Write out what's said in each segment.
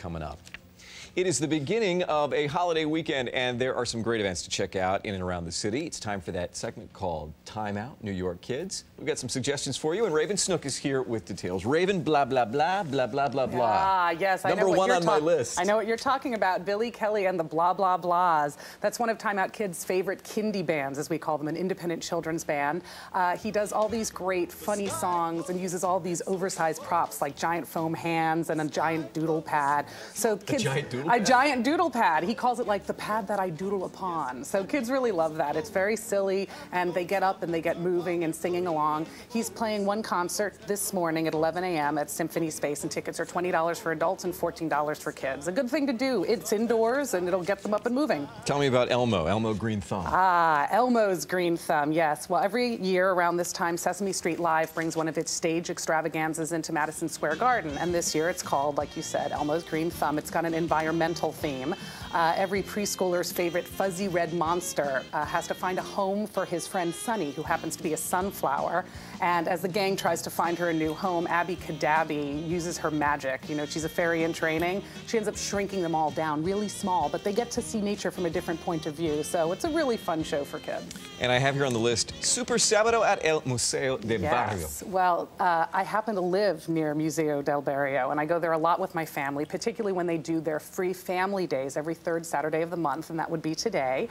coming up. It is the beginning of a holiday weekend, and there are some great events to check out in and around the city. It's time for that segment called Time Out, New York Kids. We've got some suggestions for you, and Raven Snook is here with details. Raven, blah, blah, blah, blah, blah, blah, blah. Ah, yes. Number one on my list. I know what you're talking about, Billy Kelly and the Blah, Blah, Blahs. That's one of Time Out Kids' favorite kindy bands, as we call them, an independent children's band. He does all these great, funny songs and uses all these oversized props, like giant foam hands and a giant doodle pad. So kids, a giant doodle pad? He calls it like the pad that I doodle upon. So kids really love that. It's very silly, and they get up and they get moving and singing along. He's playing one concert this morning at 11 a.m. at Symphony Space, and tickets are $20 for adults and $14 for kids. A good thing to do. It's indoors, and it'll get them up and moving. Tell me about Elmo Green Thumb. Ah, Elmo's Green Thumb, yes. Well, every year around this time, Sesame Street Live brings one of its stage extravaganzas into Madison Square Garden, and this year it's called, like you said, Elmo's Green Thumb. It's got an environmental theme. Every preschooler's favorite fuzzy red monster has to find a home for his friend Sunny, who happens to be a sunflower. And as the gang tries to find her a new home, Abby Cadabby uses her magic. You know, she's a fairy in training. She ends up shrinking them all down really small, but they get to see nature from a different point of view. So it's a really fun show for kids. And I have here on the list, Super Sábado at el Museo del Barrio. Well, I happen to live near Museo del Barrio, and I go there a lot with my family, particularly when they do their free family days every third Saturday of the month, and that would be today.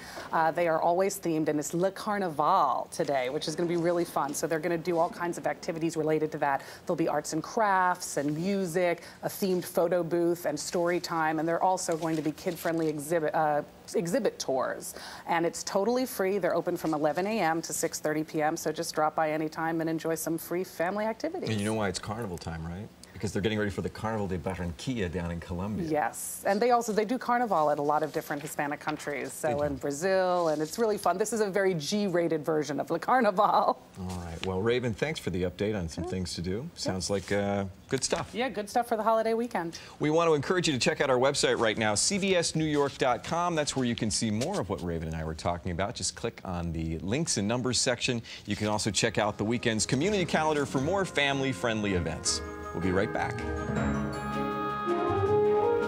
They are always themed, and it's Le Carnaval today, which is going to be really fun. So they're going to do all kinds of activities related to that. There'll be arts and crafts and music, a themed photo booth, and story time, and they're also going to be kid-friendly exhibit tours. And it's totally free. They're open from 11 a.m. to 6:30 p.m., so just drop by anytime and enjoy some free family activities. And you know why it's carnival time, right? Because they're getting ready for the Carnival de Barranquilla down in Colombia. Yes, and they do Carnival at a lot of different Hispanic countries, so in Brazil, and it's really fun. This is a very G-rated version of Le Carnival. All right, well, Raven, thanks for the update on some things to do. Sounds like good stuff. Yeah, good stuff for the holiday weekend. We want to encourage you to check out our website right now, cbsnewyork.com. That's where you can see more of what Raven and I were talking about. Just click on the links and numbers section. You can also check out the weekend's community calendar for more family-friendly events. We'll be right back.